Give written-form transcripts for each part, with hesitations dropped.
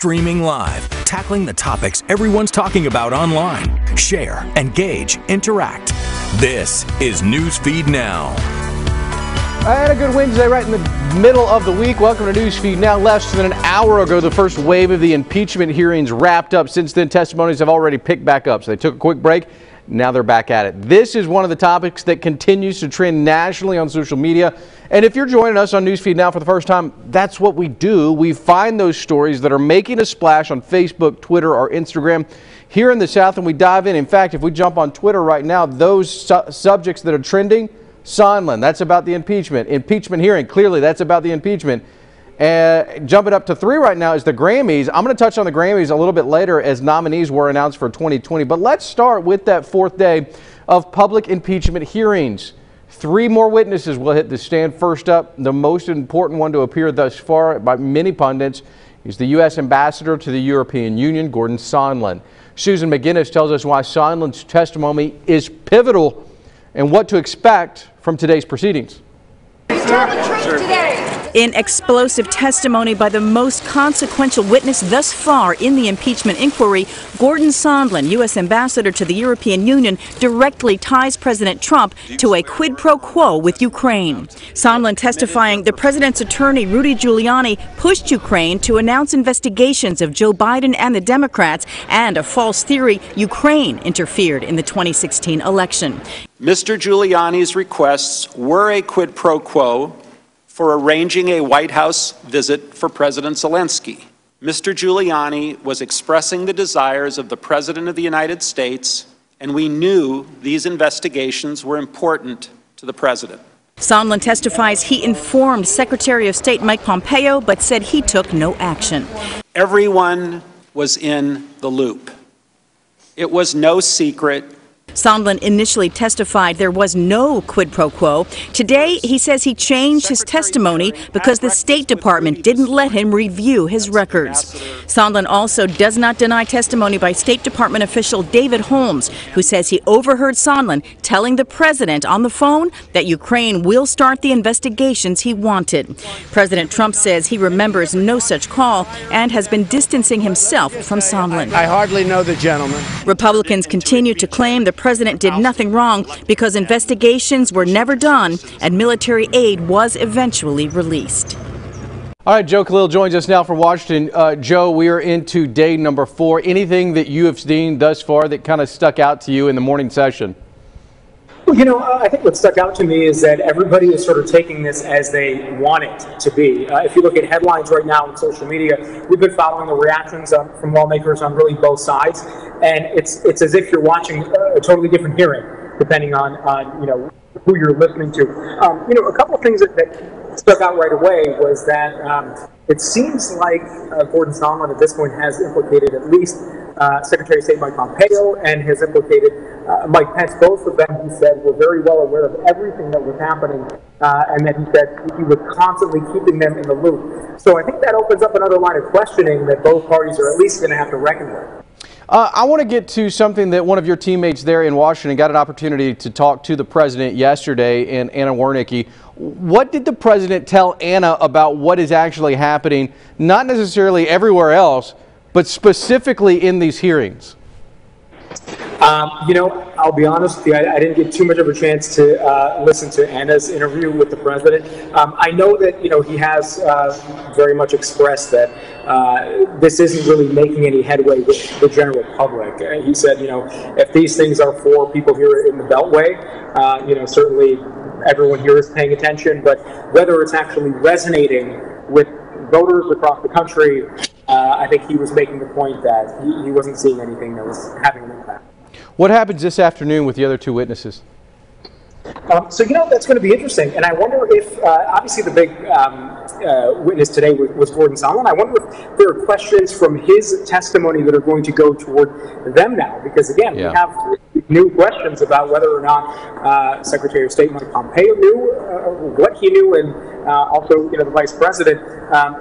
streaming live, tackling the topics everyone's talking about online. Share, engage, interact. This is Newsfeed Now. I had a good Wednesday right in the middle of the week. Welcome to Newsfeed Now. Less than an hour ago, the first wave of the impeachment hearings wrapped up. Since then, testimonies have already picked back up. So they took a quick break. Now they're back at it. This is one of the topics that continues to trend nationally on social media. And if you're joining us on Newsfeed Now for the first time, that's what we do. We find those stories that are making a splash on Facebook, Twitter, or Instagram here in the South, and we dive in. In fact, if we jump on Twitter right now, those subjects that are trending, Sondland, that's about the impeachment. Impeachment hearing, clearly that's about the impeachment. Jumping up to 3 right now is the Grammys. I'm going to touch on the Grammys a little bit later as nominees were announced for 2020. But let's start with that 4th day of public impeachment hearings. 3 more witnesses will hit the stand. First up, the most important one to appear thus far by many pundits is the U.S. Ambassador to the European Union, Gordon Sondland. Susan McGinnis tells us why Sondland's testimony is pivotal and what to expect from today's proceedings. Tell the truth today. In explosive testimony by the most consequential witness thus far in the impeachment inquiry, Gordon Sondland, U.S. Ambassador to the European Union, directly ties President Trump to a quid pro quo with Ukraine. Sondland testifying the president's attorney, Rudy Giuliani, pushed Ukraine to announce investigations of Joe Biden and the Democrats and a false theory Ukraine interfered in the 2016 election. Mr. Giuliani's requests were a quid pro quo for arranging a White House visit for President Zelensky. Mr. Giuliani was expressing the desires of the President of the United States, and we knew these investigations were important to the President. Sondland testifies he informed Secretary of State Mike Pompeo, but said he took no action. Everyone was in the loop. It was no secret. Sondland initially testified there was no quid pro quo. Today, he says he changed his testimony because the State Department didn't let him review his records. Sondland also does not deny testimony by State Department official David Holmes, who says he overheard Sondland telling the president on the phone that Ukraine will start the investigations he wanted. President Trump says he remembers no such call and has been distancing himself from Sondland. I hardly know the gentleman. Republicans continue to claim the president did nothing wrong because investigations were never done and military aid was eventually released. All right, Joe Khalil joins us now from Washington. Joe, we are into day number 4. Anything that you have seen thus far that kind of stuck out to you in the morning session? Well, I think what stuck out to me is that everybody is sort of taking this as they want it to be. If you look at headlines right now on social media, we've been following the reactions from lawmakers on really both sides, and it's as if you're watching a totally different hearing, depending on who you're listening to. A couple of things that stuck out right away was that it seems like Gordon Sondland at this point has implicated at least Secretary of State Mike Pompeo and has implicated Mike Pence. Both of them, he said, were very well aware of everything that was happening, and that he said he was constantly keeping them in the loop. So I think that opens up another line of questioning that both parties are at least going to have to reckon with. I want to get to something that one of your teammates there in Washington got an opportunity to talk to the president yesterday, and Anna Wernicke. What did the president tell Anna about what is actually happening, not necessarily everywhere else, but specifically in these hearings? I'll be honest with you, I didn't get too much of a chance to listen to Anna's interview with the president. I know that, he has very much expressed that this isn't really making any headway with the general public. He said, if these things are for people here in the Beltway, certainly everyone here is paying attention, but whether it's actually resonating with voters across the country, I think he was making the point that he wasn't seeing anything that was having an impact. What happens this afternoon with the other 2 witnesses? So that's going to be interesting, and I wonder if, obviously the big witness today was Gordon Sondland. I wonder if there are questions from his testimony that are going to go toward them now, because again, we have new questions about whether or not Secretary of State Mike Pompeo knew what he knew, and also the Vice President,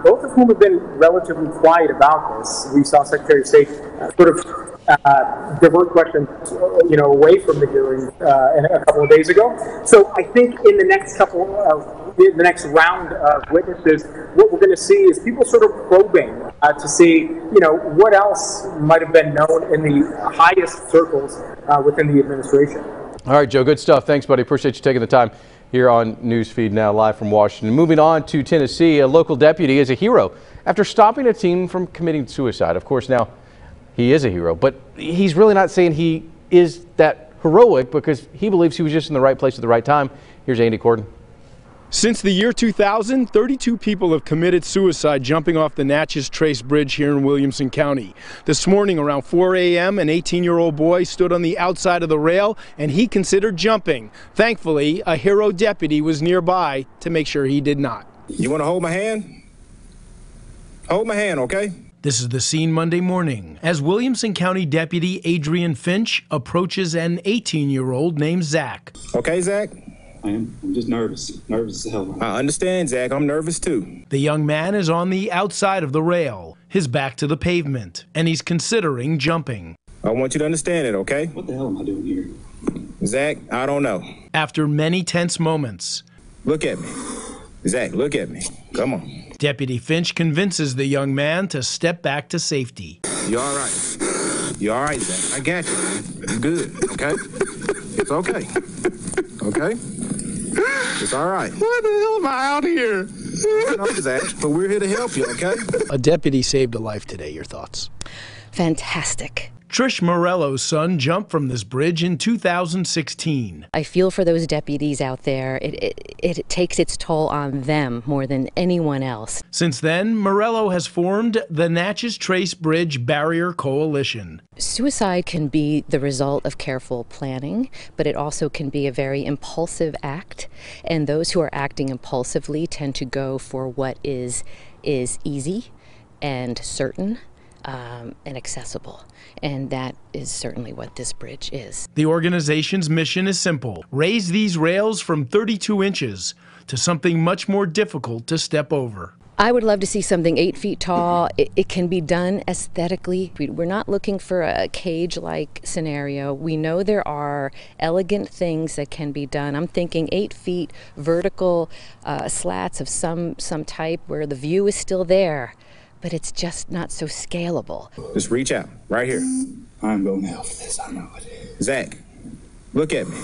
both of whom have been relatively quiet about this. We saw Secretary of State sort of divert questions, away from the hearing a couple of days ago. So I think in the next round of witnesses, what we're going to see is people sort of probing to see, what else might have been known in the highest circles within the administration. All right, Joe, good stuff. Thanks, buddy. Appreciate you taking the time here on Newsfeed Now, live from Washington. Moving on to Tennessee, a local deputy is a hero after stopping a teen from committing suicide. Of course, now he is a hero, but he's really not saying he is that heroic because he believes he was just in the right place at the right time. Here's Andy Corden. Since the year 2000, 32 people have committed suicide jumping off the Natchez Trace Bridge here in Williamson County. This morning around 4 a.m., an 18-year-old boy stood on the outside of the rail and he considered jumping. Thankfully, a hero deputy was nearby to make sure he did not. You want to hold my hand? Hold my hand, okay? This is the scene Monday morning as Williamson County Deputy Adrian Finch approaches an 18-year-old named Zach. Okay, Zach? I'm just nervous as hell. I understand, Zach. I'm nervous too. The young man is on the outside of the rail, his back to the pavement, and he's considering jumping. I want you to understand it, okay? What the hell am I doing here? Zach, I don't know. After many tense moments, look at me. Zach, look at me. Come on. Deputy Finch convinces the young man to step back to safety. You all right? You all right, Zach? I got you, man. You good, okay? It's okay. Okay? It's all right. Why the hell am I out here? No, Zach, but we're here to help you, okay? A deputy saved a life today. Your thoughts? Fantastic. Trish Morello's son jumped from this bridge in 2016. I feel for those deputies out there. It takes its toll on them more than anyone else. Since then, Morello has formed the Natchez Trace Bridge Barrier Coalition. Suicide can be the result of careful planning, but it also can be a very impulsive act. And those who are acting impulsively tend to go for what is easy and certain. And accessible. And that is certainly what this bridge is. The organization's mission is simple: raise these rails from 32 inches to something much more difficult to step over. I would love to see something 8 feet tall. It can be done aesthetically. We're not looking for a cage-like scenario. We know there are elegant things that can be done. I'm thinking 8 feet vertical slats of some type where the view is still there. But it's just not so scalable. Just reach out, right here. I'm going to hell for this, I know it. Zach, look at me.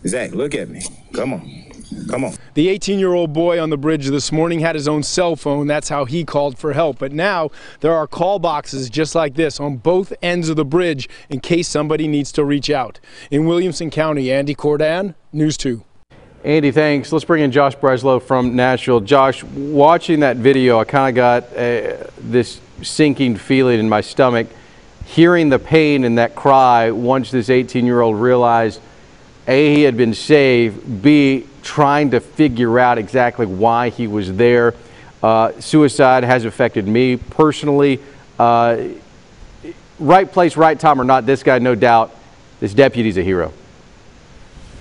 Zach, look at me. Come on. Come on. The 18-year-old boy on the bridge this morning had his own cell phone. That's how he called for help. But now there are call boxes just like this on both ends of the bridge in case somebody needs to reach out. In Williamson County, Andy Corden, News 2. Andy, thanks. Let's bring in Josh Breslow from Nashville. Josh, watching that video, I kind of got this sinking feeling in my stomach, hearing the pain in that cry once this 18-year-old realized, A, he had been saved, B, trying to figure out exactly why he was there. Suicide has affected me personally. Right place, right time or not, this guy, no doubt, this deputy's a hero.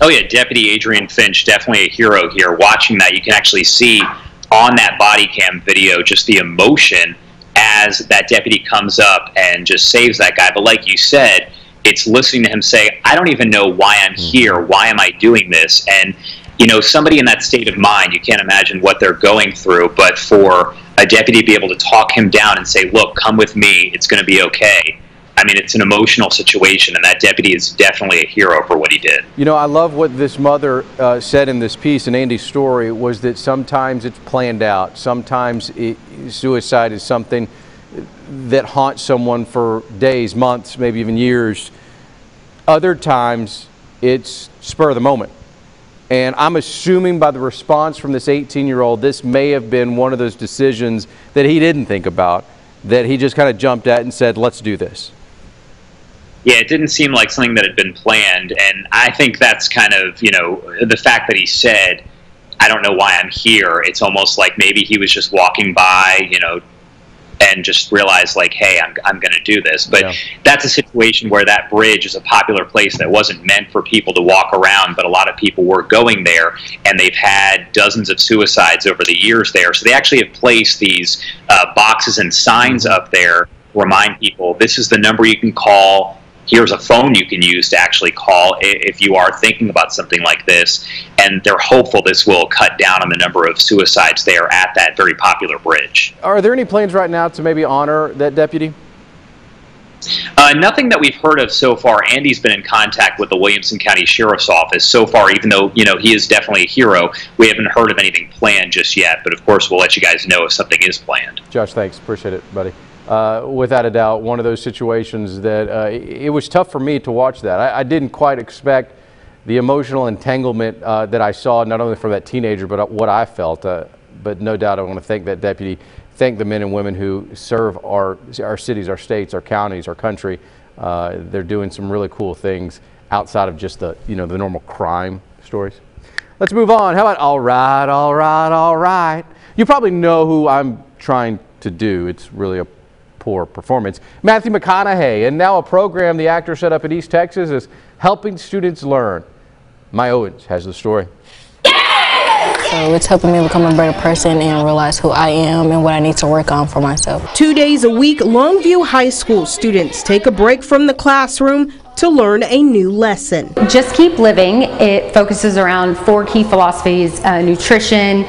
Oh yeah, Deputy Adrian Finch, definitely a hero here. Watching that, you can actually see on that body cam video just the emotion as that deputy comes up and just saves that guy. But like you said, it's listening to him say, I don't even know why I'm here. Why am I doing this? And, you know, somebody in that state of mind, you can't imagine what they're going through. But for a deputy to be able to talk him down and say, look, come with me, it's going to be okay. I mean, it's an emotional situation, and that deputy is definitely a hero for what he did. You know, I love what this mother said in this piece in Andy's story, was that sometimes it's planned out. Sometimes suicide is something that haunts someone for days, months, maybe even years. Other times, it's spur of the moment. And I'm assuming by the response from this 18-year-old, this may have been one of those decisions that he didn't think about, that he just kind of jumped at and said, let's do this. Yeah, it didn't seem like something that had been planned, and I think that's kind of, you know, the fact that he said, I don't know why I'm here, it's almost like maybe he was just walking by, you know, and just realized like, hey, I'm going to do this. But yeah, that's a situation where that bridge is a popular place that wasn't meant for people to walk around, but a lot of people were going there, and they've had dozens of suicides over the years there. So they actually have placed these boxes and signs up there to remind people, this is the number you can call. here's a phone you can use to actually call if you are thinking about something like this. And they're hopeful this will cut down on the number of suicides there at that very popular bridge. Are there any plans right now to maybe honor that deputy? Nothing that we've heard of so far. Andy's been in contact with the Williamson County Sheriff's Office so far, even though, he is definitely a hero. We haven't heard of anything planned just yet, but of course we'll let you guys know if something is planned. Josh, thanks. Appreciate it, buddy. Without a doubt, one of those situations that it was tough for me to watch that. I didn't quite expect the emotional entanglement that I saw, not only from that teenager, but what I felt. But no doubt I want to thank that deputy. Thank the men and women who serve our cities, our states, our counties, our country. They're doing some really cool things outside of just the normal crime stories. Let's move on. How about all right, all right, all right? You probably know who I'm trying to do. It's really a poor performance. Matthew McConaughey, and now a program the actor set up in East Texas is helping students learn. Maya Owens has the story. So it's helping me become a better person and realize who I am and what I need to work on for myself. 2 days a week, Longview High School students take a break from the classroom to learn a new lesson. Just Keep Living. It focuses around 4 key philosophies: nutrition,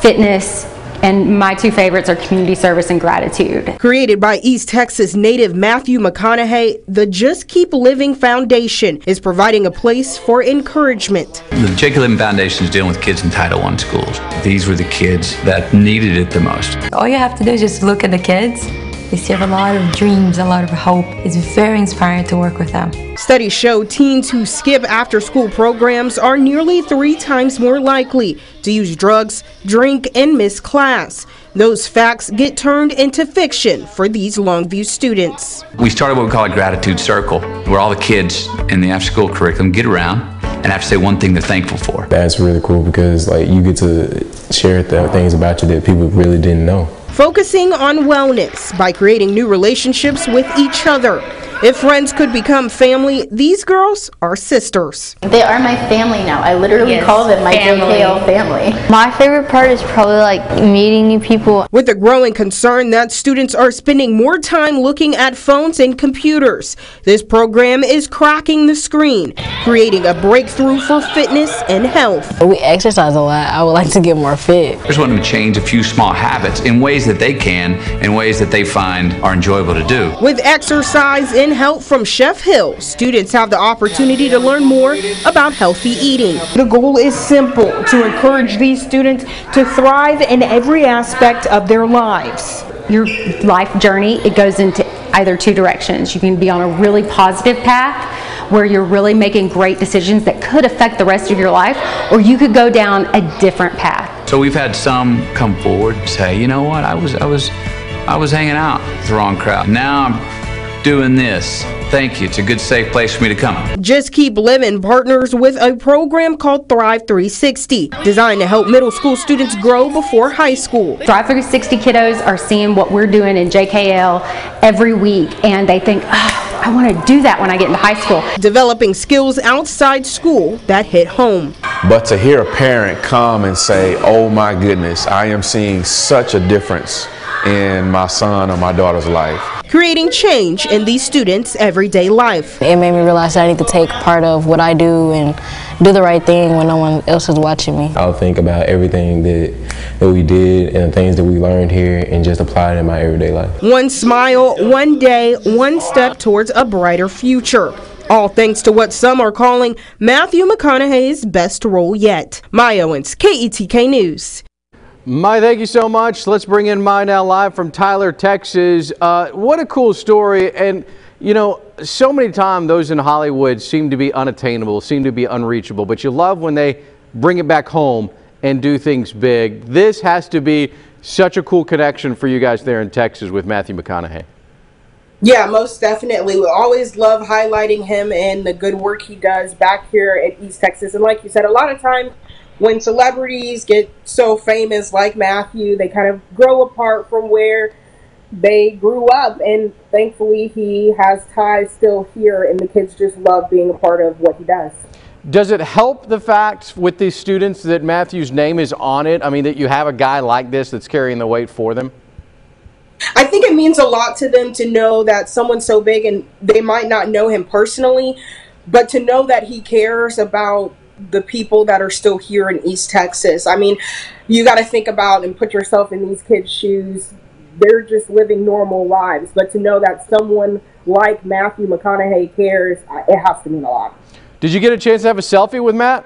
fitness, and my 2 favorites are community service and gratitude. Created by East Texas native Matthew McConaughey, the Just Keep Living Foundation is providing a place for encouragement. The Just Keep Living Foundation is dealing with kids in Title I schools. These were the kids that needed it the most. All you have to do is just look at the kids. They still have a lot of dreams, a lot of hope. It's very inspiring to work with them. Studies show teens who skip after-school programs are nearly 3 times more likely to use drugs, drink, and miss class. Those facts get turned into fiction for these Longview students. We started what we call a gratitude circle, where all the kids in the after-school curriculum get around and have to say one thing they're thankful for. That's really cool because you get to share things about you that people really didn't know. Focusing on wellness by creating new relationships with each other. If friends could become family, these girls are sisters. They are my family now. I literally call them my JKL family. My favorite part is probably meeting new people. With a growing concern that students are spending more time looking at phones and computers, this program is cracking the screen, creating a breakthrough for fitness and health. We exercise a lot. I would like to get more fit. I just want them to change a few small habits in ways that they can, in ways that they find are enjoyable to do. With exercise and help from Chef Hill, students have the opportunity to learn more about healthy eating. The goal is simple: to encourage these students to thrive in every aspect of their lives. Your life journey, it goes into either 2 directions. You can be on a really positive path where you're really making great decisions that could affect the rest of your life, or you could go down a different path. So we've had some come forward and say, you know what, I was hanging out with the wrong crowd. Now I'm doing this. Thank you. It's a good, safe place for me to come. Just Keep Living partners with a program called Thrive 360, designed to help middle school students grow before high school. Thrive 360 kiddos are seeing what we're doing in JKL every week, and they think, I want to do that when I get into high school. Developing skills outside school that hit home. But to hear a parent come and say, oh my goodness, I am seeing such a difference in my son or my daughter's life. Creating change in these students' everyday life. It made me realize that I need to take part of what I do and do the right thing when no one else is watching me. I'll think about everything that we did and the things that we learned here and just apply it in my everyday life. One smile, one day, one step towards a brighter future. All thanks to what some are calling Matthew McConaughey's best role yet. Maya Owens, KETK News. Mai, thank you so much. Let's bring in Mai now live from Tyler, Texas. What a cool story. And, so many times those in Hollywood seem to be unattainable, seem to be unreachable. But you love when they bring it back home and do things big. This has to be such a cool connection for you guys there in Texas with Matthew McConaughey. Yeah, most definitely. We always love highlighting him and the good work he does back here at East Texas. And like you said, a lot of times when celebrities get so famous like Matthew, they kind of grow apart from where they grew up. And thankfully, he has ties still here, and the kids just love being a part of what he does. Does it help the fact with these students that Matthew's name is on it? I mean, that you have a guy like this that's carrying the weight for them? I think it means a lot to them to know that someone's so big, and they might not know him personally, but to know that he cares about the people that are still here in East Texas. I mean, you got to think about and put yourself in these kids' shoes. They're just living normal lives, but to know that someone like Matthew McConaughey cares, it has to mean a lot. Did you get a chance to have a selfie with Matt?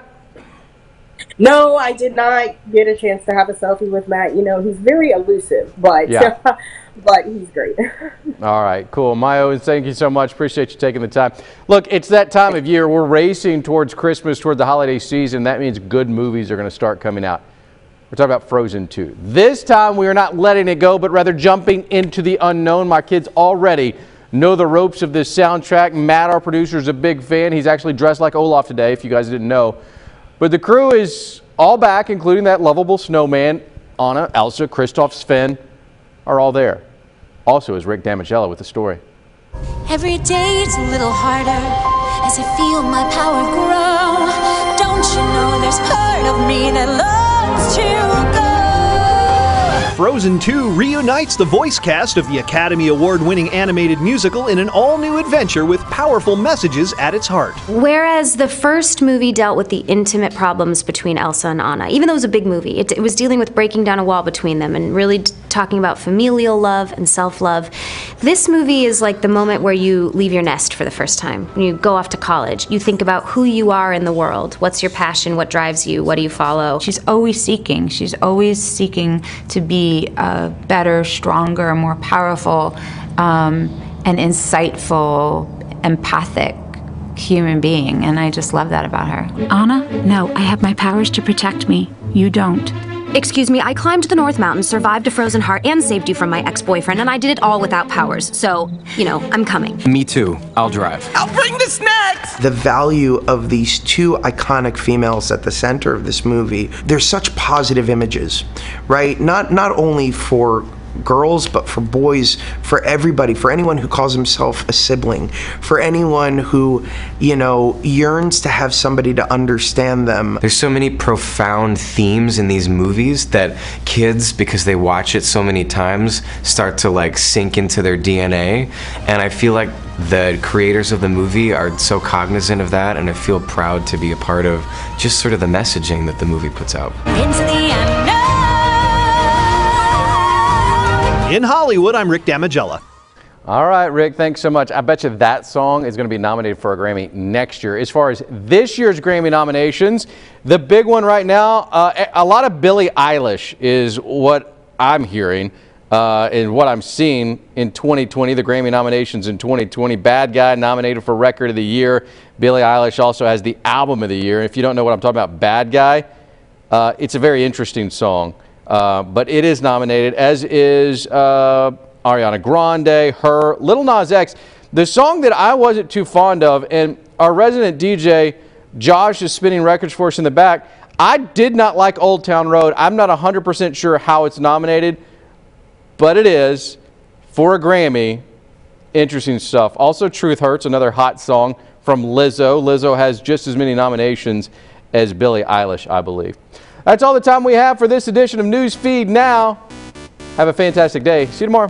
No, I did not get a chance to have a selfie with Matt. You know, he's very elusive, but Yeah. but he's great. All right, cool. My Owens, thank you so much. Appreciate you taking the time. Look, it's that time of year. We're racing towards Christmas, toward the holiday season. That means good movies are going to start coming out. We're talking about Frozen 2. This time, we are not letting it go, but rather jumping into the unknown. My kids already know the ropes of this soundtrack. Matt, our producer, is a big fan. He's actually dressed like Olaf today, if you guys didn't know. But the crew is all back, including that lovable snowman. Anna, Elsa, Kristoff, Sven are all there. Also is Rick Damigella with the story. Every day it's a little harder as I feel my power grow. Don't you know there's part of me that loves to go? Frozen 2 reunites the voice cast of the Academy Award-winning animated musical in an all-new adventure with powerful messages at its heart. Whereas the first movie dealt with the intimate problems between Elsa and Anna, even though it was a big movie, it was dealing with breaking down a wall between them and really talking about familial love and self-love. This movie is like the moment where you leave your nest for the first time. When you go off to college, you think about who you are in the world. What's your passion? What drives you? What do you follow? She's always seeking. She's always seeking to be a better, stronger, more powerful, and insightful, empathic human being, and I just love that about her. Anna, no, I have my powers to protect me. You don't. Excuse me, I climbed the North Mountain, survived a frozen heart, and saved you from my ex-boyfriend, and I did it all without powers. So, you know, I'm coming. Me too. I'll drive. I'll bring the snacks! The value of these two iconic females at the center of this movie, there's such positive images, right? Not only for girls, but for boys, for everybody, for anyone who calls himself a sibling, for anyone who, you know, yearns to have somebody to understand them. There's so many profound themes in these movies that kids, because they watch it so many times, start to like sink into their DNA. And I feel like the creators of the movie are so cognizant of that, and I feel proud to be a part of just sort of the messaging that the movie puts out. Into the unknown. In Hollywood, I'm Rick Damigella. All right, Rick, thanks so much. I bet you that song is going to be nominated for a Grammy next year. As far as this year's Grammy nominations, the big one right now, a lot of Billie Eilish is what I'm hearing and what I'm seeing in 2020, the Grammy nominations in 2020. Bad Guy nominated for Record of the Year. Billie Eilish also has the Album of the Year. If you don't know what I'm talking about, Bad Guy, it's a very interesting song. But it is nominated, as is Ariana Grande, her, Lil Nas X. The song that I wasn't too fond of, and our resident DJ, Josh, is spinning records for us in the back. I did not like Old Town Road. I'm not 100% sure how it's nominated, but it is for a Grammy. Interesting stuff. Also, Truth Hurts, another hot song from Lizzo. Lizzo has just as many nominations as Billie Eilish, I believe. That's all the time we have for this edition of Newsfeed Now. Have a fantastic day. See you tomorrow.